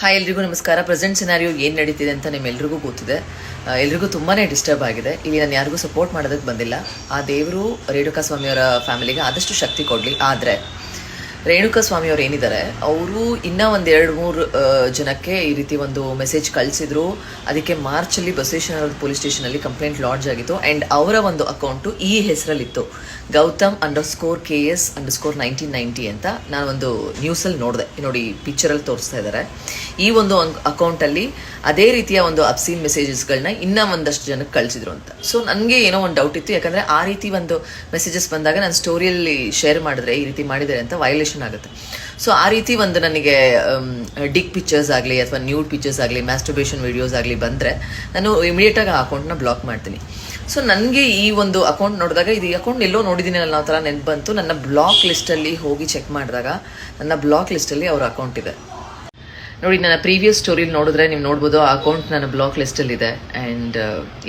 Hi ಎಲ್ರಿಗೂ ನಮಸ್ಕಾರ. Present scenario ಏನು ನಡೀತಿದೆ ಅಂತ ನಿಮ್ಮೆಲ್ರಿಗೂ ಗೊತ್ತಿದೆ. ಎಲ್ರಿಗೂ ತುಂಬಾ ಡಿಸ್ಟರ್ಬ್ ಆಗಿದೆ. ಇಲ್ಲಿ ನಾನು ಯಾರಿಗೂ ಸಪೋರ್ಟ್ ಮಾಡೋದಕ್ಕೆ ಬಂದಿಲ್ಲ. ಆ ದೇವರು ರೇಣುಕಾ ಸ್ವಾಮಿಯವರ ಫ್ಯಾಮಿಲಿಗೆ ಆದಷ್ಟು ಶಕ್ತಿ ಕೊಡಲಿ. ಆದರೆ ರೇಣುಕಾ ಸ್ವಾಮಿಯವರು ಏನಿದ್ದಾರೆ, ಅವರು ಇನ್ನೂ ಒಂದು 2-3 ಜನಕ್ಕೆ ಈ ರೀತಿ ಒಂದು ಮೆಸೇಜ್ ಕಳಿಸಿದ್ರು. ಅದಕ್ಕೆ ಮಾರ್ಚಲ್ಲಿ ಬಸವೇಶ್ವರ ಪೊಲೀಸ್ ಸ್ಟೇಷನಲ್ಲಿ ಕಂಪ್ಲೇಂಟ್ ಲಾಡ್ಜ್ ಆಗಿತ್ತು. ಆ್ಯಂಡ್ ಅವರ ಒಂದು ಅಕೌಂಟು ಈ ಹೆಸರಲ್ಲಿತ್ತು, Gautam_KS_1990 ಅಂತ. ನಾನು ಒಂದು ನ್ಯೂಸಲ್ಲಿ ನೋಡಿದೆ, ನೋಡಿ ಪಿಕ್ಚರಲ್ಲಿ ತೋರಿಸ್ತಾ ಇದ್ದಾರೆ. ಈ ಒಂದು ಅಕೌಂಟಲ್ಲಿ ಅದೇ ರೀತಿಯ ಒಂದು ಅಬ್ಸೀನ್ ಮೆಸೇಜಸ್ಗಳನ್ನ ಇನ್ನೂ ಒಂದಷ್ಟು ಜನಕ್ಕೆ ಕಳಿಸಿದ್ರು ಅಂತ. ಸೊ ನನಗೆ ಏನೋ ಒಂದು ಡೌಟ್ ಇತ್ತು, ಯಾಕಂದರೆ ಆ ರೀತಿ ಒಂದು ಮೆಸೇಜಸ್ ಬಂದಾಗ ನಾನು ಸ್ಟೋರಿಯಲ್ಲಿ ಶೇರ್ ಮಾಡಿದ್ರೆ ಈ ರೀತಿ ಮಾಡಿದ್ದಾರೆ ಅಂತ ವೈಲೇಷನ್ ಆಗುತ್ತೆ. ಸೊ ಆ ರೀತಿ ಒಂದು ನನಗೆ ಡಿಕ್ ಪಿಕ್ಚರ್ಸ್ ಆಗಲಿ ಅಥವಾ ನ್ಯೂಡ್ ಪಿಕ್ಚರ್ಸ್ ಆಗಲಿ ಮ್ಯಾಸ್ಟರ್ಬೇಷನ್ ವಿಡಿಯೋಸ್ ಆಗಲಿ ಬಂದರೆ ನಾನು ಇಮಿಡಿಯೇಟಾಗಿ ಆ ಅಕೌಂಟ್ನ ಬ್ಲಾಕ್ ಮಾಡ್ತೀನಿ. ಸೊ ನನಗೆ ಈ ಒಂದು ಅಕೌಂಟ್ ನೋಡಿದಾಗ ಇದು ಅಕೌಂಟ್ ಎಲ್ಲೋ ನೋಡಿದ್ದೀನಿ ಅನ್ನೋ ಥರ ನೆನಪು ಬಂತು. ನನ್ನ ಬ್ಲಾಕ್ ಲಿಸ್ಟಲ್ಲಿ ಹೋಗಿ ಚೆಕ್ ಮಾಡಿದಾಗ ನನ್ನ ಬ್ಲಾಕ್ ಲಿಸ್ಟಲ್ಲಿ ಅವ್ರ ಅಕೌಂಟ್ ಇದೆ. ನೋಡಿ, ನನ್ನ ಪ್ರೀವಿಯಸ್ ಸ್ಟೋರಿಲಿ ನೋಡಿದ್ರೆ ನೀವು ನೋಡ್ಬೋದು, ಆ ಅಕೌಂಟ್ ನನ್ನ ಬ್ಲಾಕ್ ಲಿಸ್ಟಲ್ಲಿದೆ. ಆ್ಯಂಡ್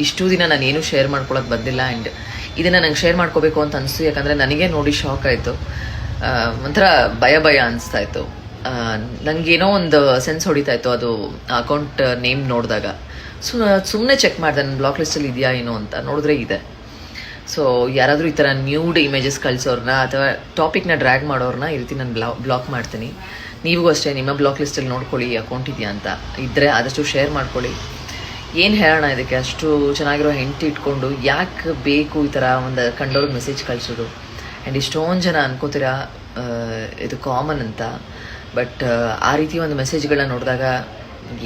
ಇಷ್ಟು ದಿನ ನಾನು ಏನೂ ಶೇರ್ ಮಾಡ್ಕೊಳಕ್ಕೆ ಬಂದಿಲ್ಲ. ಆ್ಯಂಡ್ ಇದನ್ನು ನಂಗೆ ಶೇರ್ ಮಾಡ್ಕೋಬೇಕು ಅಂತ ಅನಿಸ್ತು, ಯಾಕಂದರೆ ನನಗೆ ನೋಡಿ ಶಾಕ್ ಆಯಿತು. ಒಂಥರ ಭಯ ಅನಿಸ್ತಾ ಇತ್ತು. ನನಗೇನೋ ಒಂದು ಸೆನ್ಸ್ ಹೊಡಿತಾ ಇತ್ತು ಅದು ಅಕೌಂಟ್ ನೇಮ್ ನೋಡಿದಾಗ. ಸೊ ಸುಮ್ಮನೆ ಚೆಕ್ ಮಾಡಿದೆ ನನ್ನ ಬ್ಲಾಕ್ ಲಿಸ್ಟಲ್ಲಿ ಇದೆಯಾ ಏನೋ ಅಂತ. ನೋಡಿದ್ರೆ ಇದೆ. ಸೊ ಯಾರಾದರೂ ಈ ಥರ ನ್ಯೂಡ್ ಇಮೇಜಸ್ ಕಳಿಸೋರನ್ನ ಅಥವಾ ಟಾಪಿಕ್ನ ಡ್ರ್ಯಾಗ್ ಮಾಡೋರನ್ನ ಈ ರೀತಿ ನಾನು ಬ್ಲಾಕ್ ಮಾಡ್ತೀನಿ. ನೀವಿಗೂ ಅಷ್ಟೇ ನಿಮ್ಮ ಬ್ಲಾಕ್ ಲಿಸ್ಟಲ್ಲಿ ನೋಡ್ಕೊಳ್ಳಿ ಅಕೌಂಟ್ ಇದೆಯಾ ಅಂತ. ಇದ್ದರೆ ಆದಷ್ಟು ಶೇರ್ ಮಾಡ್ಕೊಳ್ಳಿ. ಏನು ಹೇಳೋಣ ಇದಕ್ಕೆ, ಅಷ್ಟು ಚೆನ್ನಾಗಿರೋ ಹೆಂಡತಿ ಇಟ್ಕೊಂಡು ಯಾಕೆ ಬೇಕು ಈ ಥರ ಒಂದು ಕಂಡೋರ್ಗೆ ಮೆಸೇಜ್ ಕಳಿಸೋದು. ಆ್ಯಂಡ್ ಇಷ್ಟೊಂದು ಜನ ಅನ್ಕೋತೀರಾ ಇದು ಕಾಮನ್ ಅಂತ. ಬಟ್ ಆ ರೀತಿ ಒಂದು ಮೆಸೇಜ್ಗಳನ್ನ ನೋಡಿದಾಗ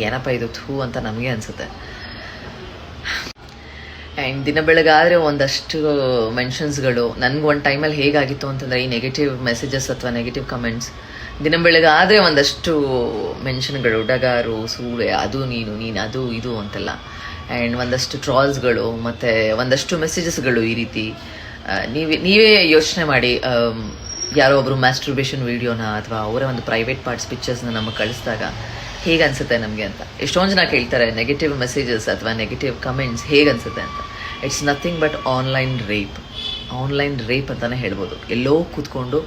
ಏನಪ್ಪ ಇದು ಥೂ ಅಂತ ನಮಗೆ ಅನಿಸುತ್ತೆ. ಆ್ಯಂಡ್ ದಿನ ಬೆಳಗಾದರೆ ಒಂದಷ್ಟು ಮೆನ್ಷನ್ಸ್ಗಳು ನನಗೆ ಒಂದು ಟೈಮಲ್ಲಿ ಹೇಗಾಗಿತ್ತು ಅಂತಂದರೆ, ಈ ನೆಗೆಟಿವ್ ಮೆಸೇಜಸ್ ಅಥವಾ ನೆಗೆಟಿವ್ ಕಮೆಂಟ್ಸ್ ದಿನ ಬೆಳಗಾದರೆ ಒಂದಷ್ಟು ಮೆನ್ಷನ್ಗಳು, ಡಗಾರು, ಸೂಳೆ, ಅದು ನೀನು ಅದು ಇದು ಅಂತೆಲ್ಲ. ಆ್ಯಂಡ್ ಒಂದಷ್ಟು ಟ್ರಾಲ್ಸ್ಗಳು ಮತ್ತು ಒಂದಷ್ಟು ಮೆಸೇಜಸ್ಗಳು ಈ ರೀತಿ. ನೀವೇ ಯೋಚನೆ ಮಾಡಿ, ಯಾರೋ ಒಬ್ಬರು ಮ್ಯಾಸ್ಟರ್ಬೇಷನ್ ವೀಡಿಯೋನ ಅಥವಾ ಅವರ ಒಂದು ಪ್ರೈವೇಟ್ ಪಾರ್ಟ್ಸ್ ಪಿಕ್ಚರ್ಸ್ನ ನಮಗೆ ಕಳಿಸಿದಾಗ ಹೇಗೆ ಅನಿಸುತ್ತೆ ನಮಗೆ ಅಂತ. ಎಷ್ಟೊಂದು ಜನ ಕೇಳ್ತಾರೆ ನೆಗೆಟಿವ್ ಮೆಸೇಜಸ್ ಅಥವಾ ನೆಗೆಟಿವ್ ಕಮೆಂಟ್ಸ್ ಹೇಗೆ ಅನಿಸುತ್ತೆ ಅಂತ. It's nothing but online rape ಅಂತಲೇ ಹೇಳ್ಬೋದು. ಎಲ್ಲೋ ಕೂತ್ಕೊಂಡು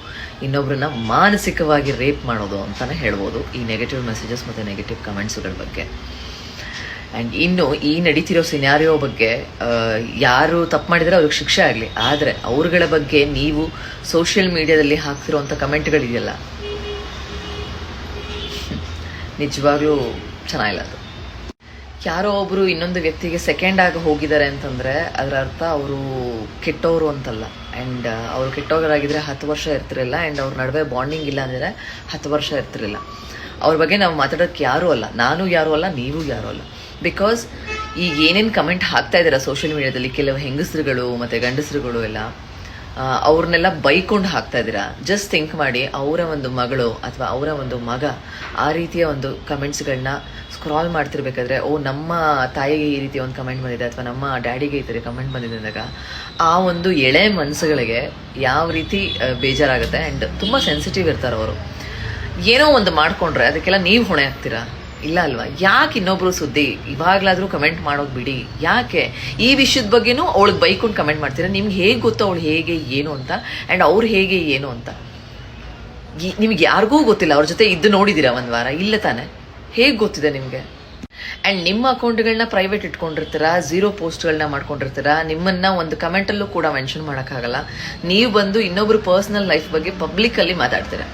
ಇನ್ನೊಬ್ಬರನ್ನ ಮಾನಸಿಕವಾಗಿ ರೇಪ್ ಮಾಡೋದು ಅಂತಲೇ ಹೇಳ್ಬೋದು ಈ ನೆಗೆಟಿವ್ ಮೆಸೇಜಸ್ ಮತ್ತು ನೆಗೆಟಿವ್ ಕಮೆಂಟ್ಸ್ಗಳ ಬಗ್ಗೆ. ಆ್ಯಂಡ್ ಇನ್ನು ಈ ನಡೀತಿರೋ ಸಿನಾರಿಯೋ ಬಗ್ಗೆ ಯಾರು ತಪ್ಪು ಮಾಡಿದರೆ ಅವ್ರಿಗೆ ಶಿಕ್ಷೆ ಆಗಲಿ. ಆದರೆ ಅವ್ರಗಳ ಬಗ್ಗೆ ನೀವು ಸೋಷಿಯಲ್ ಮೀಡಿಯಾದಲ್ಲಿ ಹಾಕ್ತಿರೋವಂಥ ಕಮೆಂಟ್ಗಳಿದೆಯಲ್ಲ, ನಿಜವಾಗ್ಲೂ ಚೆನ್ನಾಗಿಲ್ಲ ಅದು. ಯಾರೋ ಒಬ್ಬರು ಇನ್ನೊಂದು ವ್ಯಕ್ತಿಗೆ ಸೆಕೆಂಡ್ ಆಗಿ ಹೋಗಿದ್ದಾರೆ ಅಂತಂದರೆ ಅದರ ಅರ್ಥ ಅವರು ಕೆಟ್ಟವರು ಅಂತಲ್ಲ. ಆ್ಯಂಡ್ ಅವರು ಕೆಟ್ಟವರಾಗಿದ್ದರೆ 10 ವರ್ಷ ಇರ್ತಿರಲಿಲ್ಲ. ಆ್ಯಂಡ್ ಅವ್ರ ನಡುವೆ ಬಾಂಡಿಂಗ್ ಇಲ್ಲ ಅಂದರೆ 10 ವರ್ಷ ಇರ್ತಿರಲಿಲ್ಲ. ಅವ್ರ ಬಗ್ಗೆ ನಾವು ಮಾತಾಡೋಕ್ಕೆ ಯಾರೂ ಅಲ್ಲ, ನಾನು ಯಾರೂ ಅಲ್ಲ, ನೀವು ಯಾರೂ ಅಲ್ಲ. ಬಿಕಾಸ್ ಈಗ ಏನೇನು ಕಮೆಂಟ್ ಹಾಕ್ತಾ ಇದ್ದೀರಾ ಸೋಷಿಯಲ್ ಮೀಡಿಯಾದಲ್ಲಿ ಕೆಲವು ಹೆಂಗಸರುಗಳು ಮತ್ತು ಗಂಡಸರುಗಳು ಎಲ್ಲ, ಅವ್ರನ್ನೆಲ್ಲ ಬೈಕೊಂಡು ಹಾಕ್ತಾ ಇದ್ದೀರಾ. ಜಸ್ಟ್ ಥಿಂಕ್ ಮಾಡಿ, ಅವರ ಒಂದು ಮಗಳು ಅಥವಾ ಅವರ ಒಂದು ಮಗ ಆ ರೀತಿಯ ಒಂದು ಕಮೆಂಟ್ಸ್ಗಳನ್ನ ಸ್ಕ್ರಾಲ್ ಮಾಡ್ತಿರ್ಬೇಕಾದ್ರೆ, ನಮ್ಮ ತಾಯಿಗೆ ಈ ರೀತಿ ಒಂದು ಕಮೆಂಟ್ ಬಂದಿದೆ ಅಥವಾ ನಮ್ಮ ಡ್ಯಾಡಿಗೆ ಈ ಥರ ಕಮೆಂಟ್ ಬಂದಿದೆ ಅಂದಾಗ ಆ ಒಂದು ಎಳೆ ಮನಸ್ಸುಗಳಿಗೆ ಯಾವ ರೀತಿ ಬೇಜಾರಾಗುತ್ತೆ. ಆ್ಯಂಡ್ ತುಂಬ ಸೆನ್ಸಿಟಿವ್ ಇರ್ತಾರೆ ಅವರು. ಏನೋ ಒಂದು ಮಾಡಿಕೊಂಡ್ರೆ ಅದಕ್ಕೆಲ್ಲ ನೀವು ಹೊಣೆ ಆಗ್ತೀರಾ? ಇಲ್ಲ ಅಲ್ವಾ? ಯಾಕೆ ಇನ್ನೊಬ್ರು ಸುದ್ದಿ ಇವಾಗಲಾದರೂ ಕಮೆಂಟ್ ಮಾಡೋದು ಬಿಡಿ. ಯಾಕೆ ಈ ವಿಷಯದ ಬಗ್ಗೆನೂ ಅವಳಿಗೆ ಬೈಕೊಂಡು ಕಮೆಂಟ್ ಮಾಡ್ತೀರಾ? ನಿಮ್ಗೆ ಹೇಗೆ ಗೊತ್ತು ಅವಳು ಹೇಗೆ ಏನು ಅಂತ, ಆ್ಯಂಡ್ ಅವ್ರು ಹೇಗೆ ಏನು ಅಂತ? ನಿಮ್ಗೆ ಯಾರಿಗೂ ಗೊತ್ತಿಲ್ಲ. ಅವ್ರ ಜೊತೆ ಇದ್ದು ನೋಡಿದ್ದೀರಾ ಒಂದು ವಾರ? ಇಲ್ಲ ತಾನೆ? ಹೇಗೆ ಗೊತ್ತಿದೆ ನಿಮಗೆ? ಆ್ಯಂಡ್ ನಿಮ್ಮ ಅಕೌಂಟ್ಗಳನ್ನ ಪ್ರೈವೇಟ್ ಇಟ್ಕೊಂಡಿರ್ತೀರಾ, 0 ಪೋಸ್ಟ್ಗಳನ್ನ ಮಾಡ್ಕೊಂಡಿರ್ತೀರಾ. ನಿಮ್ಮನ್ನು ಒಂದು ಕಮೆಂಟಲ್ಲೂ ಕೂಡ ಮೆನ್ಷನ್ ಮಾಡೋಕ್ಕಾಗಲ್ಲ. ನೀವು ಬಂದು ಇನ್ನೊಬ್ರು ಪರ್ಸ್ನಲ್ ಲೈಫ್ ಬಗ್ಗೆ ಪಬ್ಲಿಕ್ಕಲ್ಲಿ ಮಾತಾಡ್ತೀರಾ.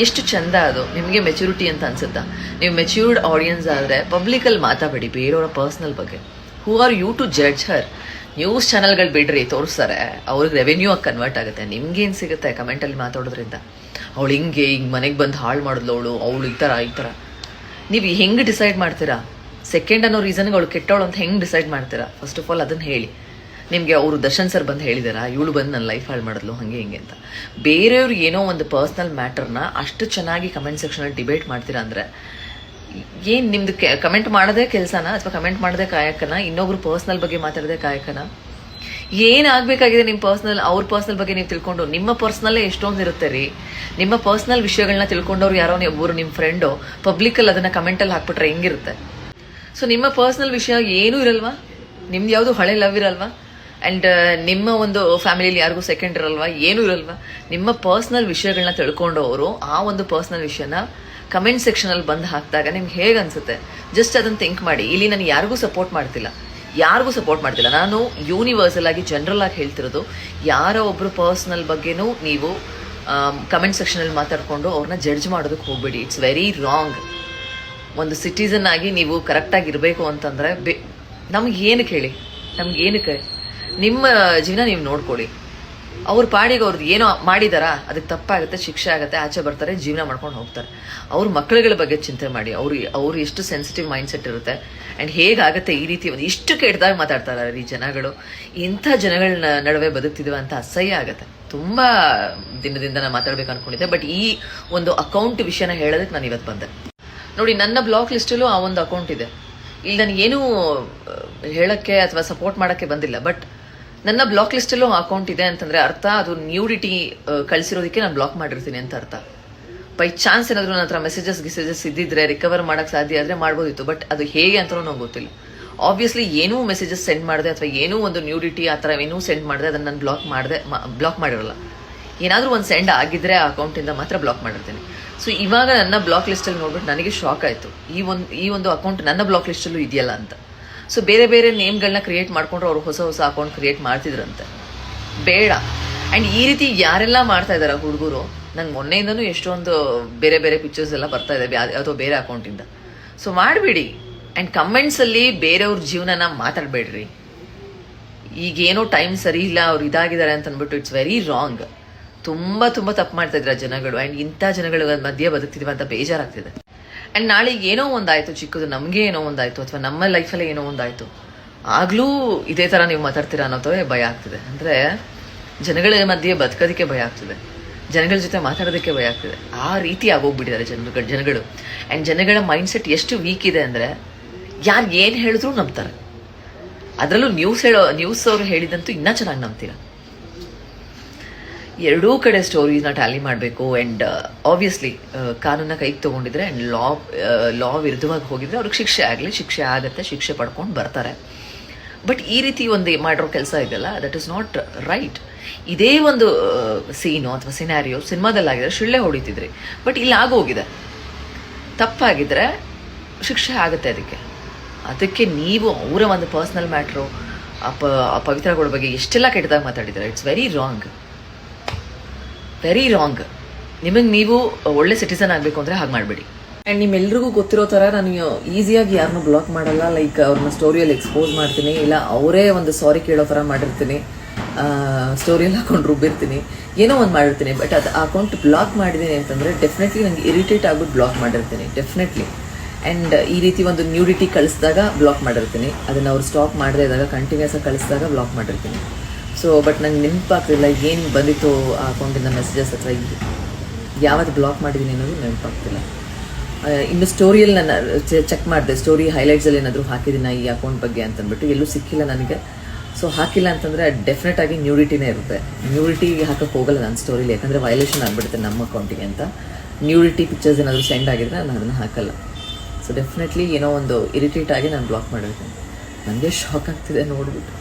ಎಷ್ಟು ಚಂದ ಅದು. ನಿಮಗೆ ಮೆಚ್ಯೂರಿಟಿ ಅಂತ ಅನ್ಸುತ್ತಾ? ನೀವು ಮೆಚ್ಯೂರ್ಡ್ ಆಡಿಯನ್ಸ್ ಆದರೆ ಪಬ್ಲಿಕಲ್ಲಿ ಮಾತಾಡಬೇಡಿ ಬೇರೆಯವರ ಪರ್ಸ್ನಲ್ ಬಗ್ಗೆ. Who are you to judge her? News ಚಾನಲ್ಗಳು ಬಿಡ್ರಿ, ತೋರಿಸ್ತಾರೆ, ಅವ್ರಿಗೆ ರೆವೆನ್ಯೂ ಆಗಿ ಕನ್ವರ್ಟ್ ಆಗುತ್ತೆ. ನಿಮ್ಗೇನು ಸಿಗುತ್ತೆ ಕಮೆಂಟಲ್ಲಿ ಮಾತಾಡೋದ್ರಿಂದ? ಅವಳು ಹಿಂಗೆ ಮನೆಗೆ ಬಂದು ಹಾಳು ಮಾಡಿದ್ಲು, ಅವಳು ಈ ಥರ. ನೀವು ಹೆಂಗೆ ಡಿಸೈಡ್ ಮಾಡ್ತೀರಾ? ಸೆಕೆಂಡ್ ಅನ್ನೋ ರೀಸನ್ಗೆ ಅವಳು ಕೆಟ್ಟವಳು ಅಂತ ಹೆಂಗೆ ಡಿಸೈಡ್ ಮಾಡ್ತೀರಾ? ಫಸ್ಟ್ ಆಫ್ ಆಲ್ ಅದನ್ನು ಹೇಳಿ. ನಿಮಗೆ ಅವರು ದರ್ಶನ್ ಸರ್ ಬಂದು ಹೇಳಿದಾರಾ ಇವಳು ಬಂದು ನನ್ನ ಲೈಫ್ ಹಾಳು ಮಾಡಿದ್ಲು ಹಾಗೆ ಹಿಂಗೆ ಅಂತ? ಬೇರೆಯವ್ರು ಏನೋ ಒಂದು ಪರ್ಸ್ನಲ್ ಮ್ಯಾಟರ್ನ ಅಷ್ಟು ಚೆನ್ನಾಗಿ ಕಮೆಂಟ್ ಸೆಕ್ಷನಲ್ಲಿ ಡಿಬೇಟ್ ಮಾಡ್ತೀರಾ ಅಂದರೆ ಏನು ನಿಮ್ದು ಕಮೆಂಟ್ ಮಾಡೋದೇ ಕೆಲಸನ ಅಥವಾ ಕಮೆಂಟ್ ಮಾಡೋದೇ ಕಾಯಕನ? ಇನ್ನೊಬ್ರು ಪರ್ಸ್ನಲ್ ಬಗ್ಗೆ ಮಾತಾಡೋದೇ ಕಾಯಕನ? ಏನಾಗಬೇಕಾಗಿದೆ ನಿಮ್ಮ ಅವ್ರ ಪರ್ಸ್ನಲ್ ಬಗ್ಗೆ ನೀವು ತಿಳ್ಕೊಂಡು? ನಿಮ್ಮ ಪರ್ಸ್ನಲ್ಲೇ ಎಷ್ಟೊಂದು ಇರುತ್ತೆ ರೀ. ನಿಮ್ಮ ಪರ್ಸ್ನಲ್ ವಿಷಯಗಳನ್ನ ತಿಳ್ಕೊಂಡವ್ರು ಯಾರೋ ಒಬ್ಬರು ನಿಮ್ಮ ಫ್ರೆಂಡು ಪಬ್ಲಿಕಲ್ಲಿ ಅದನ್ನು ಕಮೆಂಟಲ್ಲಿ ಹಾಕ್ಬಿಟ್ರೆ ಹೆಂಗಿರುತ್ತೆ? ಸೊ ನಿಮ್ಮ ಪರ್ಸ್ನಲ್ ವಿಷಯ ಏನೂ ಇರಲ್ವಾ? ನಿಮ್ದು ಯಾವುದು ಹಳೆ ಲವ್ ಇರಲ್ವಾ? ಆ್ಯಂಡ್ ನಿಮ್ಮ ಒಂದು ಫ್ಯಾಮಿಲಿಯಲ್ಲಿ ಯಾರಿಗೂ ಸೆಕೆಂಡ್ ಇರಲ್ವಾ? ಏನೂ ಇರಲ್ವಾ? ನಿಮ್ಮ ಪರ್ಸ್ನಲ್ ವಿಷಯಗಳನ್ನ ತಿಳ್ಕೊಂಡವರು ಆ ಒಂದು ಪರ್ಸ್ನಲ್ ವಿಷಯನ ಕಮೆಂಟ್ ಸೆಕ್ಷನಲ್ಲಿ ಬಂದು ಹಾಕಿದಾಗ ನಿಮ್ಗೆ ಹೇಗೆ ಅನಿಸುತ್ತೆ? ಜಸ್ಟ್ ಅದನ್ನು ಥಿಂಕ್ ಮಾಡಿ. ಇಲ್ಲಿ ನಾನು ಯಾರಿಗೂ ಸಪೋರ್ಟ್ ಮಾಡ್ತಿಲ್ಲ, ನಾನು ಯೂನಿವರ್ಸಲ್ ಆಗಿ ಜನರಲ್ ಆಗಿ ಹೇಳ್ತಿರೋದು. ಯಾರೋ ಒಬ್ಬರು ಪರ್ಸ್ನಲ್ ಬಗ್ಗೆನೂ ನೀವು ಕಮೆಂಟ್ ಸೆಕ್ಷನಲ್ಲಿ ಮಾತಾಡಿಕೊಂಡು ಅವ್ರನ್ನ ಜಡ್ಜ್ ಮಾಡೋದಕ್ಕೆ ಹೋಗ್ಬೇಡಿ. It's very wrong. ಒಂದು ಸಿಟಿಸನ್ ಆಗಿ ನೀವು ಕರೆಕ್ಟಾಗಿ ಇರಬೇಕು ಅಂತಂದರೆ ನಮ್ಗೇನಕ್ಕೆ ನಿಮ್ಮ ಜೀವನ ನೀವು ನೋಡ್ಕೊಳ್ಳಿ. ಅವ್ರ ಪಾಡಿಗೆ ಅವ್ರದ್ದು ಏನೋ ಮಾಡಿದಾರಾ, ಅದಕ್ಕೆ ತಪ್ಪಾಗುತ್ತೆ, ಶಿಕ್ಷೆ ಆಗುತ್ತೆ, ಆಚೆ ಬರ್ತಾರೆ, ಜೀವನ ಮಾಡ್ಕೊಂಡು ಹೋಗ್ತಾರೆ. ಅವ್ರ ಮಕ್ಕಳುಗಳ ಬಗ್ಗೆ ಚಿಂತೆ ಮಾಡಿ. ಅವ್ರು ಎಷ್ಟು ಸೆನ್ಸಿಟಿವ್ ಮೈಂಡ್ಸೆಟ್ ಇರುತ್ತೆ ಆ್ಯಂಡ್ ಹೇಗಾಗುತ್ತೆ ಈ ರೀತಿ ಒಂದು ಇಷ್ಟು ಕೆಟ್ಟದಾಗಿ ಮಾತಾಡ್ತಾರೆ ಈ ಜನಗಳು. ಇಂಥ ಜನಗಳ ನಡುವೆ ಬದುಕ್ತಿದ್ವಿ ಅಂತ ಅಸಹ್ಯ ಆಗುತ್ತೆ. ತುಂಬ ದಿನದಿಂದ ನಾನು ಮಾತಾಡ್ಬೇಕು ಅನ್ಕೊಂಡಿದ್ದೆ, ಬಟ್ ಈ ಒಂದು ಅಕೌಂಟ್ ವಿಷಯನ ಹೇಳೋದಕ್ಕೆ ನಾನು ಇವತ್ತು ಬಂದೆ. ನೋಡಿ, ನನ್ನ ಬ್ಲಾಕ್ ಲಿಸ್ಟಲ್ಲೂ ಆ ಒಂದು ಅಕೌಂಟ್ ಇದೆ. ಇಲ್ಲಿ ನಾನು ಏನೂ ಹೇಳೋಕ್ಕೆ ಅಥವಾ ಸಪೋರ್ಟ್ ಮಾಡೋಕ್ಕೆ ಬಂದಿಲ್ಲ, ಬಟ್ ನನ್ನ ಬ್ಲಾಕ್ ಲಿಸ್ಟಲ್ಲೂ ಅಕೌಂಟ್ ಇದೆ ಅಂತಂದರೆ ಅರ್ಥ ಅದು ನ್ಯೂಡಿಟಿ ಕಳಿಸಿರೋದಕ್ಕೆ ನಾನು ಬ್ಲಾಕ್ ಮಾಡಿರ್ತೀನಿ ಅಂತ ಅರ್ಥ. ಬೈ ಚಾನ್ಸ್ ಏನಾದರೂ ನನ್ನ ಹತ್ರ ಮೆಸೇಜಸ್ ಇದ್ದಿದ್ರೆ ರಿಕವರ್ ಮಾಡೋಕ್ಕೆ ಸಾಧ್ಯ ಆದರೆ ಮಾಡ್ಬೋದಿತ್ತು, ಬಟ್ ಅದು ಹೇಗೆ ಅಂತಲೂ ನಂಗೆ ಗೊತ್ತಿಲ್ಲ. ಆಬ್ವಿಯಸ್ಲಿ ಏನೂ ಮೆಸೇಜಸ್ ಸೆಂಡ್ ಮಾಡಿದೆ ಅಥವಾ ಏನೂ ಒಂದು ನ್ಯೂಡಿಟಿ ಆ ಥರ ಏನೂ ಸೆಂಡ್ ಮಾಡಿದೆ ಅದನ್ನು ನಾನು ಬ್ಲಾಕ್ ಮಾಡಿರಲ್ಲ. ಏನಾದರೂ ಒಂದು ಸೆಂಡ್ ಆಗಿದ್ದರೆ ಆ ಅಕೌಂಟಿಂದ ಮಾತ್ರ ಬ್ಲಾಕ್ ಮಾಡಿರ್ತೀನಿ. ಸೊ ಇವಾಗ ನನ್ನ ಬ್ಲಾಕ್ ಲಿಸ್ಟಲ್ಲಿ ನೋಡ್ಬಿಟ್ಟು ನನಗೆ ಶಾಕ್ ಆಯಿತು, ಈ ಒಂದು ಅಕೌಂಟ್ ನನ್ನ ಬ್ಲಾಕ್ ಲಿಸ್ಟಲ್ಲೂ ಇದೆಯಲ್ಲ ಅಂತ. ಸೊ ಬೇರೆ ನೇಮ್ಗಳನ್ನ ಕ್ರಿಯೇಟ್ ಮಾಡ್ಕೊಂಡ್ರೆ ಅವರು ಹೊಸ ಅಕೌಂಟ್ ಕ್ರಿಯೇಟ್ ಮಾಡ್ತಿದ್ರಂತೆ. ಬೇಡ. ಆ್ಯಂಡ್ ಈ ರೀತಿ ಯಾರೆಲ್ಲ ಮಾಡ್ತಾ ಇದ್ದಾರೆ ಹುಡುಗರು, ನಂಗೆ ಮೊನ್ನೆಯಿಂದನೂ ಎಷ್ಟೊಂದು ಬೇರೆ ಪಿಕ್ಚರ್ಸ್ ಎಲ್ಲ ಬರ್ತಾ ಇದೆ ಅಥವಾ ಬೇರೆ ಅಕೌಂಟಿಂದ. ಸೊ ಮಾಡಬೇಡಿ. ಆ್ಯಂಡ್ ಕಮೆಂಟ್ಸಲ್ಲಿ ಬೇರೆಯವ್ರ ಜೀವನನ ಮಾತಾಡಬೇಡ್ರಿ. ಈಗೇನೋ ಟೈಮ್ ಸರಿ ಇಲ್ಲ, ಅವ್ರು ಇದಾಗಿದ್ದಾರೆ ಅಂತ ಅಂದ್ಬಿಟ್ಟು ಇಟ್ಸ್ ವೆರಿ ರಾಂಗ್. ತುಂಬ ತಪ್ಪು ಮಾಡ್ತಾ ಇದ್ರ ಜನಗಳು. ಆ್ಯಂಡ್ ಇಂಥ ಜನಗಳ ಮಧ್ಯೆ ಬದುಕ್ತಿದೀವಿ ಅಂತ ಬೇಜಾರಾಗ್ತಿದೆ. ಆ್ಯಂಡ್ ನಾಳೆ ಏನೋ ಒಂದಾಯಿತು ಚಿಕ್ಕದು, ನಮಗೆ ಏನೋ ಒಂದಾಯಿತು ಅಥವಾ ನಮ್ಮ ಲೈಫಲ್ಲಿ ಏನೋ ಒಂದಾಯಿತು, ಆಗಲೂ ಇದೇ ಥರ ನೀವು ಮಾತಾಡ್ತೀರಾ ಅನ್ನೋದೇ ಭಯ ಆಗ್ತಿದೆ. ಅಂದರೆ ಜನಗಳ ಮಧ್ಯೆ ಬದುಕೋದಕ್ಕೆ ಭಯ ಆಗ್ತಿದೆ, ಜನಗಳ ಜೊತೆ ಮಾತಾಡೋದಕ್ಕೆ ಭಯ ಆಗ್ತಿದೆ. ಆ ರೀತಿ ಆಗೋಗ್ಬಿಟ್ಟಿದ್ದಾರೆ ಜನಗಳು. ಆ್ಯಂಡ್ ಜನಗಳ ಮೈಂಡ್ಸೆಟ್ ಎಷ್ಟು ವೀಕ್ ಇದೆ ಅಂದರೆ ಯಾರು ಏನು ಹೇಳಿದ್ರು ನಂಬ್ತಾರೆ. ಅದರಲ್ಲೂ ನ್ಯೂಸ್ ಅವರು ಹೇಳಿದಂತೂ ಇನ್ನೂ ಚೆನ್ನಾಗಿ ನಂಬ್ತೀರಾ. ಎರಡೂ ಕಡೆ ಸ್ಟೋರೀಸ್ನ ಟ್ಯಾಲಿ ಮಾಡಬೇಕು. ಆ್ಯಂಡ್ ಆಬ್ವಿಯಸ್ಲಿ ಕಾನೂನ ಕೈಗೆ ತೊಗೊಂಡಿದ್ರೆ ಆ್ಯಂಡ್ ಲಾ ವಿರುದ್ಧವಾಗಿ ಹೋಗಿದ್ರೆ ಅವ್ರಿಗೆ ಶಿಕ್ಷೆ ಆಗುತ್ತೆ, ಶಿಕ್ಷೆ ಪಡ್ಕೊಂಡು ಬರ್ತಾರೆ. ಬಟ್ ಈ ರೀತಿ ಒಂದು ಮಾಡಿರೋ ಕೆಲಸ ಇದೆಯಲ್ಲ, ದಟ್ ಇಸ್ ನಾಟ್ ರೈಟ್. ಇದೇ ಒಂದು ಸೀನು ಅಥವಾ ಸಿನಾರಿಯೋ ಸಿನಿಮಾದಲ್ಲಾಗಿದ್ರೆ ಶಿಳ್ಳೆ ಹೊಡಿತಿದ್ರಿ, ಬಟ್ ಇಲ್ಲಿ ಆಗೋಗಿದೆ. ತಪ್ಪಾಗಿದ್ರೆ ಶಿಕ್ಷೆ ಆಗುತ್ತೆ. ಅದಕ್ಕೆ ನೀವು ಅವರ ಒಂದು ಪರ್ಸ್ನಲ್ ಮ್ಯಾಟ್ರು ಪವಿತ್ರಗಳ ಬಗ್ಗೆ ಎಷ್ಟೆಲ್ಲ ಕೆಟ್ಟದಾಗಿ ಮಾತಾಡಿದ್ದಾರೆ. It's very wrong. ನಿಮಗೆ ನೀವು ಒಳ್ಳೆ ಸಿಟಿಸನ್ ಆಗಬೇಕು ಅಂದರೆ ಹಾಗೆ ಮಾಡಬೇಡಿ. ಆ್ಯಂಡ್ ನಿಮ್ಮೆಲ್ರಿಗೂ ಗೊತ್ತಿರೋ ಥರ ನಾನು ಈಸಿಯಾಗಿ ಯಾರನ್ನೂ ಬ್ಲಾಕ್ ಮಾಡಲ್ಲ. ಲೈಕ್ ಅವ್ರನ್ನ ಸ್ಟೋರಿಯಲ್ಲಿ ಎಕ್ಸ್ಪೋಸ್ ಮಾಡ್ತೀನಿ, ಇಲ್ಲ ಅವರೇ ಒಂದು ಸಾರಿ ಕೇಳೋ ಥರ ಮಾಡಿರ್ತೀನಿ, ಸ್ಟೋರಿಯಲ್ಲಿ ಹಾಕೊಂಡು ರುಬ್ಬಿರ್ತೀನಿ, ಏನೋ ಒಂದು ಮಾಡಿರ್ತೀನಿ. ಬಟ್ ಅದು ಅಕೌಂಟ್ ಬ್ಲಾಕ್ ಮಾಡಿದ್ದೀನಿ ಅಂತಂದರೆ ಡೆಫಿನೆಟ್ಲಿ ನನಗೆ ಇರಿಟೇಟ್ ಆಗ್ಬಿಟ್ಟು ಬ್ಲಾಕ್ ಮಾಡಿರ್ತೀನಿ, ಡೆಫಿನೆಟ್ಲಿ. ಆ್ಯಂಡ್ ಈ ರೀತಿ ಒಂದು ನ್ಯೂಡಿಟಿ ಕಳಿಸಿದಾಗ ಬ್ಲಾಕ್ ಮಾಡಿರ್ತೀನಿ, ಅದನ್ನು ಅವ್ರು ಸ್ಟಾಪ್ ಮಾಡದೇ ಇದ್ದಾಗ ಕಂಟಿನ್ಯೂಸ್ ಆಗಿ ಕಳಿಸಿದಾಗ ಬ್ಲಾಕ್ ಮಾಡಿರ್ತೀನಿ. ಸೊ ಬಟ್ ನಂಗೆ ನೆನಪಾಗ್ತಿಲ್ಲ ಏನು ಬಂದಿತ್ತು ಆ ಅಕೌಂಟಿಂದ ಮೆಸೇಜಸ್ ಅಥವಾ ಯಾವತ್ತು ಬ್ಲಾಕ್ ಮಾಡಿದ್ದೀನಿ ಅನ್ನೋದು ನೆನಪಾಗ್ತಿಲ್ಲ. ಇನ್ನು ಸ್ಟೋರಿಯಲ್ಲಿ ನಾನು ಚೆಕ್ ಮಾಡಿದೆ, ಸ್ಟೋರಿ ಹೈಲೈಟ್ಸಲ್ಲಿ ಏನಾದರೂ ಹಾಕಿದ್ದೀನಿ ಈ ಅಕೌಂಟ್ ಬಗ್ಗೆ ಅಂತಂದ್ಬಿಟ್ಟು ಎಲ್ಲೂ ಸಿಕ್ಕಿಲ್ಲ ನನಗೆ. ಸೊ ಹಾಕಿಲ್ಲ ಅಂತಂದರೆ ಡೆಫಿನೆಟ್ ಆಗಿ ನ್ಯೂಡಿಟಿನೇ ಇರುತ್ತೆ. ನ್ಯೂಡಿಟಿ ಹಾಕೋಕ್ಕೆ ಹೋಗಲ್ಲ ನನ್ನ ಸ್ಟೋರಿಲಿ, ಯಾಕಂದರೆ ವೈಲೇಷನ್ ಆಗಿಬಿಡುತ್ತೆ ನಮ್ಮ ಅಕೌಂಟಿಗೆ ಅಂತ. ನ್ಯೂಡಿಟಿ ಪಿಕ್ಚರ್ಸ್ ಏನಾದರೂ ಸೆಂಡ್ ಆಗಿದ್ರೆ ನಾನು ಅದನ್ನು ಹಾಕಲ್ಲ. ಸೊ ಡೆಫಿನೆಟ್ಲಿ ಏನೋ ಒಂದು ಇರಿಟೇಟ್ ಆಗಿ ನಾನು ಬ್ಲಾಕ್ ಮಾಡಿರ್ತೀನಿ. ನನಗೆ ಶಾಕ್ ಆಗ್ತಿದೆ ನೋಡಿಬಿಟ್ಟು.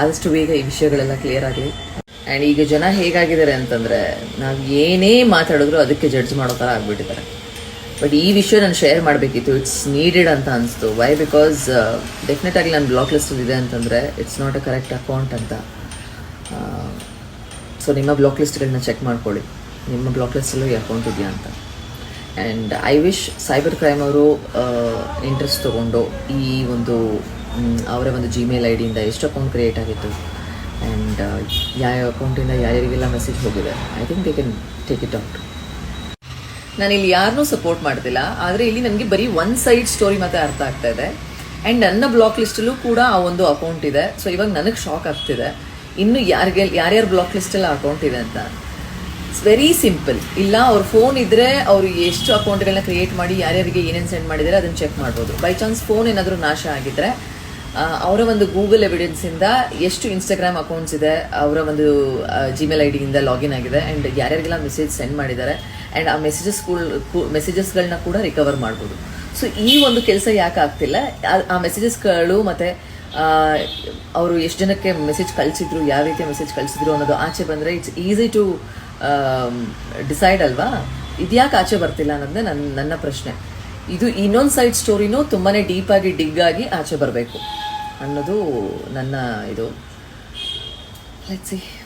ಆದಷ್ಟು ಬೇಗ ಈ ವಿಷಯಗಳೆಲ್ಲ ಕ್ಲಿಯರ್ ಆಗಲಿ. ಆ್ಯಂಡ್ ಈಗ ಜನ ಹೇಗಾಗಿದ್ದಾರೆ ಅಂತಂದರೆ ನಾವು ಏನೇ ಮಾತಾಡಿದ್ರು ಅದಕ್ಕೆ ಜಡ್ಜ್ ಮಾಡೋ ಥರ ಆಗಿಬಿಟ್ಟಿದ್ದಾರೆ. ಬಟ್ ಈ ವಿಷಯ ನಾನು ಶೇರ್ ಮಾಡಬೇಕಿತ್ತು, ಇಟ್ಸ್ ನೀಡೆಡ್ ಅಂತ ಅನಿಸ್ತು. ವೈ? ಬಿಕಾಸ್ ಡೆಫಿನೆಟ್ ಆಗಿ ನನ್ನ ಬ್ಲಾಕ್ ಲಿಸ್ಟಲ್ಲಿ ಇದೆ ಅಂತಂದರೆ it's not a correct account ಅಂತ. ಸೊ ನಿಮ್ಮ ಬ್ಲಾಕ್ ಲಿಸ್ಟ್ಗಳನ್ನ ಚೆಕ್ ಮಾಡ್ಕೊಳ್ಳಿ, ನಿಮ್ಮ ಬ್ಲಾಕ್ ಲಿಸ್ಟಲ್ಲೂ ಈ ಅಕೌಂಟ್ ಇದೆಯಾ ಅಂತ. And I wish cyber crime ಅವರು ಇಂಟ್ರೆಸ್ಟ್ ತೊಗೊಂಡು ಈ ಒಂದು ಅವರ ಒಂದು ಜಿಮೇಲ್ ಐ ಡಿಯಿಂದ ಎಷ್ಟು ಅಕೌಂಟ್ ಕ್ರಿಯೇಟ್ ಆಗಿತ್ತು ಆ್ಯಂಡ್ ಯಾವ ಅಕೌಂಟಿಂದ ಯಾರ್ಯಾರಿಗೆಲ್ಲ ಮೆಸೇಜ್ ಹೋಗಿದೆ, I think they can take it out. ನಾನಿಲ್ಲಿ ಯಾರನ್ನೂ ಸಪೋರ್ಟ್ ಮಾಡ್ತಿಲ್ಲ, ಆದರೆ ಇಲ್ಲಿ ನನಗೆ ಬರೀ ಒನ್ ಸೈಡ್ ಸ್ಟೋರಿ ಮಾತ್ರ ಅರ್ಥ ಆಗ್ತಾ ಇದೆ. ಆ್ಯಂಡ್ ನನ್ನ ಬ್ಲಾಕ್ ಲಿಸ್ಟಲ್ಲೂ ಕೂಡ ಆ ಒಂದು ಅಕೌಂಟ್ ಇದೆ. ಸೊ ಇವಾಗ ನನಗೆ ಶಾಕ್ ಆಗ್ತಿದೆ ಇನ್ನು ಯಾರ್ಯಾರು ಬ್ಲಾಕ್ ಲಿಸ್ಟಲ್ಲಿ ಅಕೌಂಟ್ ಇದೆ ಅಂತ. It's very simple. ಇಲ್ಲ ಅವ್ರ ಫೋನ್ ಇದ್ದರೆ ಅವರು ಎಷ್ಟು ಅಕೌಂಟ್ಗಳನ್ನ ಕ್ರಿಯೇಟ್ ಮಾಡಿ ಯಾರ್ಯಾರಿಗೆ ಏನೇನು ಸೆಂಡ್ ಮಾಡಿದರೆ ಅದನ್ನು ಚೆಕ್ ಮಾಡ್ಬೋದು. ಬೈ ಚಾನ್ಸ್ ಫೋನ್ ಏನಾದರೂ ನಾಶ ಆಗಿದ್ದರೆ ಅವರ ಒಂದು ಗೂಗಲ್ ಎವಿಡೆನ್ಸಿಂದ ಎಷ್ಟು ಇನ್ಸ್ಟಾಗ್ರಾಮ್ ಅಕೌಂಟ್ಸ್ ಇದೆ, ಅವರ ಒಂದು ಜಿಮೇಲ್ ಐ ಡಿಯಿಂದ ಲಾಗಿನ್ ಆಗಿದೆ ಆ್ಯಂಡ್ ಯಾರ್ಯಾರಿಗೆಲ್ಲ ಮೆಸೇಜ್ ಸೆಂಡ್ ಮಾಡಿದ್ದಾರೆ ಆ್ಯಂಡ್ ಆ ಮೆಸೇಜಸ್ಗಳನ್ನ ಕೂಡ ರಿಕವರ್ ಮಾಡ್ಬೋದು. ಸೊ ಈ ಒಂದು ಕೆಲಸ ಯಾಕೆ ಆಗ್ತಿಲ್ಲ? ಆ ಮೆಸೇಜಸ್ಗಳು ಮತ್ತು ಅವರು ಎಷ್ಟು ಜನಕ್ಕೆ ಮೆಸೇಜ್ ಕಳಿಸಿದ್ರು, ಯಾವ ರೀತಿಯ ಮೆಸೇಜ್ ಕಳಿಸಿದ್ರು ಅನ್ನೋದು ಆಚೆ ಬಂದರೆ ಇಟ್ಸ್ ಈಸಿ ಟು ಡಿಸೈಡ್ ಅಲ್ವಾ. ಇದ್ಯಾಕೆ ಆಚೆ ಬರ್ತಿಲ್ಲ ಅನ್ನೋದೇ ನನ್ನ ಪ್ರಶ್ನೆ. ಇದು ಇನ್ನೊಂದು ಸೈಡ್ ಸ್ಟೋರಿನೂ ತುಂಬಾ ಡೀಪಾಗಿ ಡಿಗ್ಗಾಗಿ ಆಚೆ ಬರಬೇಕು ಅನ್ನೋದು ನನ್ನ ಇದು. Let's see.